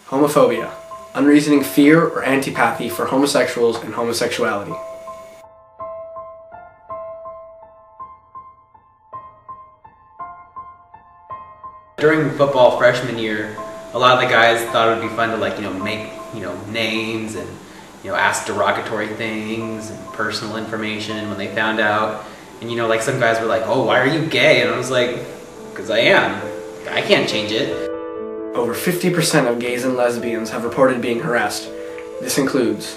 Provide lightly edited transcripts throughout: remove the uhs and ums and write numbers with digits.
Homophobia, unreasoning fear or antipathy for homosexuals and homosexuality. During football freshman year, a lot of the guys thought it would be fun to make names and ask derogatory things and personal information when they found out. And like some guys were like, "Oh, why are you gay?" And I was like, "Because I am. I can't change it." Over 50% of gays and lesbians have reported being harassed. This includes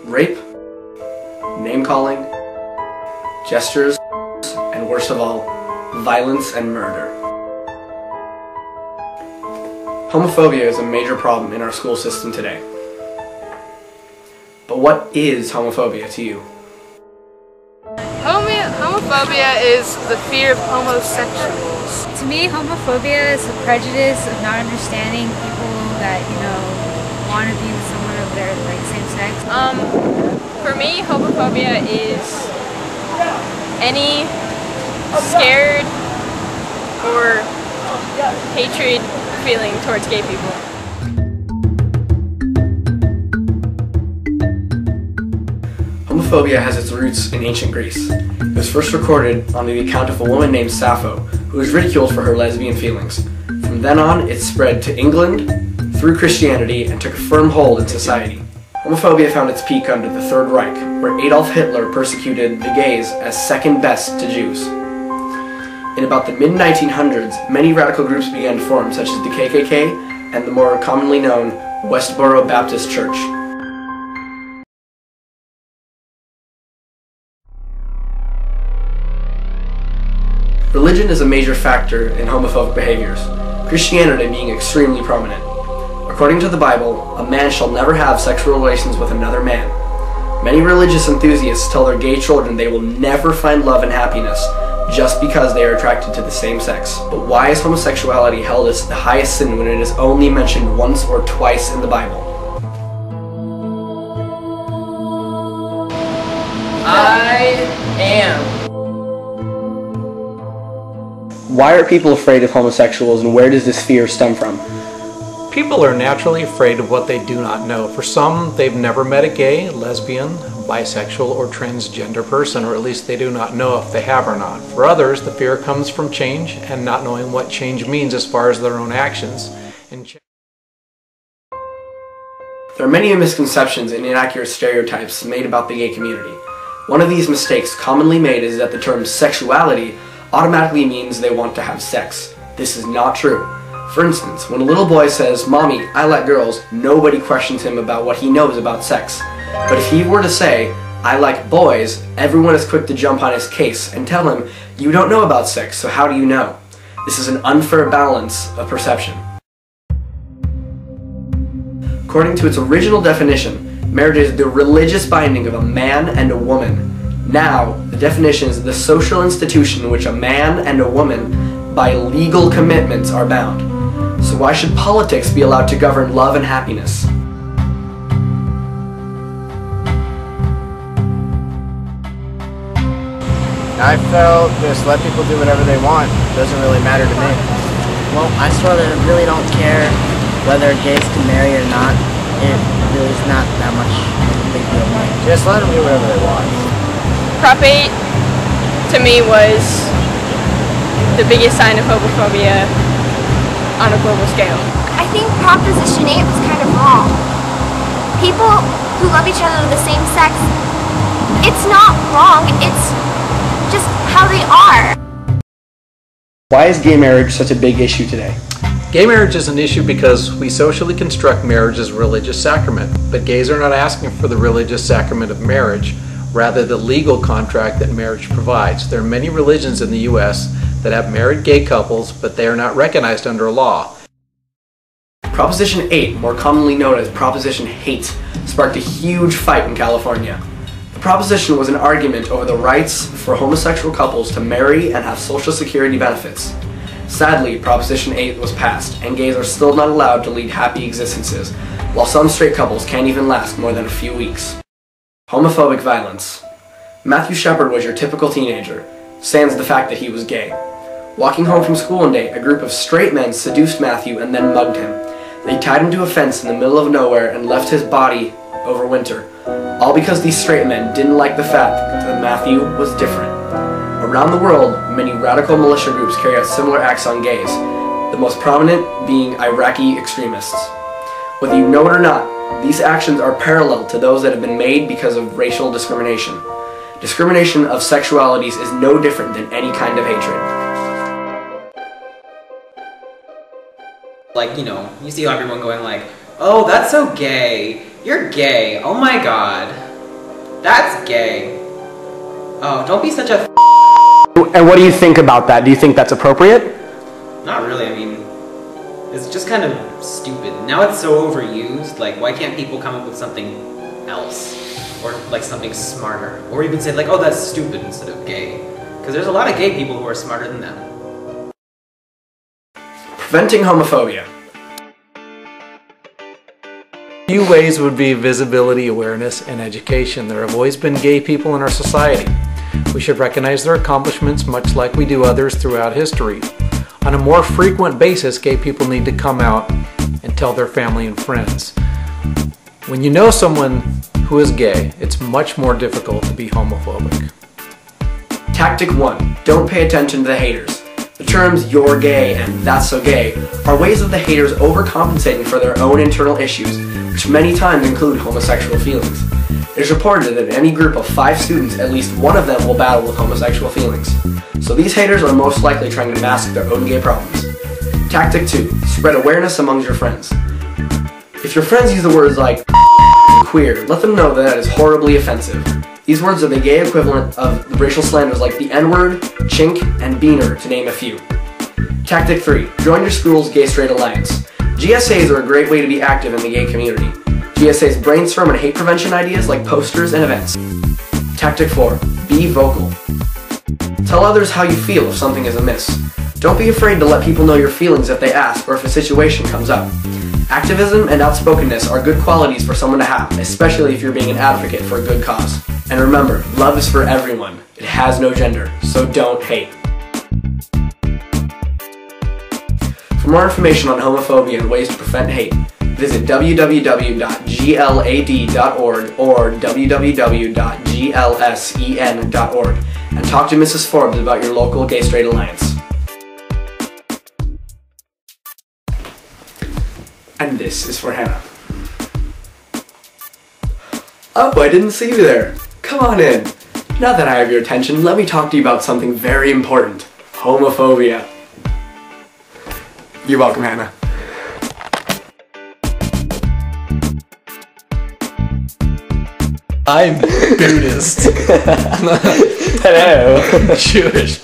rape, name-calling, gestures, and worst of all, violence and murder. Homophobia is a major problem in our school system today. But what is homophobia to you? Homophobia is the fear of homosexuals. To me, homophobia is the prejudice of not understanding people that, want to be with someone of their same sex. For me, homophobia is any scared or hatred feeling towards gay people. Homophobia has its roots in ancient Greece. It was first recorded on the account of a woman named Sappho, who was ridiculed for her lesbian feelings. From then on, it spread to England, through Christianity, and took a firm hold in society. Homophobia found its peak under the Third Reich, where Adolf Hitler persecuted the gays as second best to Jews. In about the mid-1900s, many radical groups began to form, such as the KKK and the more commonly known Westboro Baptist Church. Religion is a major factor in homophobic behaviors, Christianity being extremely prominent. According to the Bible, a man shall never have sexual relations with another man. Many religious enthusiasts tell their gay children they will never find love and happiness just because they are attracted to the same sex. But why is homosexuality held as the highest sin when it is only mentioned once or twice in the Bible? I am. Why are people afraid of homosexuals, and where does this fear stem from? People are naturally afraid of what they do not know. For some, they've never met a gay, lesbian, bisexual, or transgender person, or at least they do not know if they have or not. For others, the fear comes from change and not knowing what change means as far as their own actions. There are many misconceptions and inaccurate stereotypes made about the gay community. One of these mistakes commonly made is that the term sexuality automatically means they want to have sex. This is not true. For instance, when a little boy says, "Mommy, I like girls," nobody questions him about what he knows about sex. But if he were to say, "I like boys," everyone is quick to jump on his case and tell him, "You don't know about sex, so how do you know?" This is an unfair balance of perception. According to its original definition, marriage is the religious binding of a man and a woman. Now, the definition is the social institution in which a man and a woman, by legal commitments, are bound. So why should politics be allowed to govern love and happiness? I felt just let people do whatever they want. It doesn't really matter to me. Well, I sort of really don't care whether gays can marry or not. It really is not that much of a big deal to me. Just let them do whatever they want. Prop 8 to me was the biggest sign of homophobia on a global scale. I think Proposition 8 was kind of wrong. People who love each other of the same sex, it's not wrong, it's just how they are. Why is gay marriage such a big issue today? Gay marriage is an issue because we socially construct marriage as a religious sacrament, but gays are not asking for the religious sacrament of marriage, rather the legal contract that marriage provides. There are many religions in the U.S. that have married gay couples, but they are not recognized under law. Proposition 8, more commonly known as Proposition Hate, sparked a huge fight in California. The proposition was an argument over the rights for homosexual couples to marry and have Social Security benefits. Sadly, Proposition 8 was passed, and gays are still not allowed to lead happy existences, while some straight couples can't even last more than a few weeks. Homophobic violence. Matthew Shepard was your typical teenager, sans the fact that he was gay. Walking home from school one day, a group of straight men seduced Matthew and then mugged him. They tied him to a fence in the middle of nowhere and left his body over winter, all because these straight men didn't like the fact that Matthew was different. Around the world, many radical militia groups carry out similar acts on gays, the most prominent being Iraqi extremists. Whether you know it or not, these actions are parallel to those that have been made because of racial discrimination. Discrimination of sexualities is no different than any kind of hatred. Like, you know, you see everyone going like, oh, that's so gay. You're gay. Oh my god. That's gay. Oh, don't be such a And what do you think about that? Do you think that's appropriate? Not really, I mean, it's just kind of stupid. Now it's so overused, like, why can't people come up with something else? Or, like, something smarter? Or even say, like, oh, that's stupid instead of gay. Because there's a lot of gay people who are smarter than them. Preventing homophobia. A few ways would be visibility, awareness, and education. There have always been gay people in our society. We should recognize their accomplishments much like we do others throughout history. On a more frequent basis, gay people need to come out and tell their family and friends. When you know someone who is gay, it's much more difficult to be homophobic. Tactic 1. Don't pay attention to the haters. The terms "you're gay" and "that's so gay" are ways of the haters overcompensating for their own internal issues, which many times include homosexual feelings. It is reported that in any group of 5 students, at least one of them will battle with homosexual feelings. So these haters are most likely trying to mask their own gay problems. Tactic 2. Spread awareness among your friends. If your friends use the words like queer, let them know that is horribly offensive. These words are the gay equivalent of the racial slanders like the N-word, chink, and beaner, to name a few. Tactic 3. Join your school's gay-straight alliance. GSAs are a great way to be active in the gay community. GSAs brainstorm and hate prevention ideas like posters and events. Tactic 4. Be vocal. Tell others how you feel if something is amiss. Don't be afraid to let people know your feelings if they ask or if a situation comes up. Activism and outspokenness are good qualities for someone to have, especially if you're being an advocate for a good cause. And remember, love is for everyone. It has no gender, so don't hate. For more information on homophobia and ways to prevent hate, visit www.glad.org or www.glsen.org and talk to Mrs. Forbes about your local gay-straight alliance. And this is for Hannah. Oh, I didn't see you there. Come on in. Now that I have your attention, let me talk to you about something very important. Homophobia. You're welcome, Hannah. I'm Buddhist. Hello. Jewish.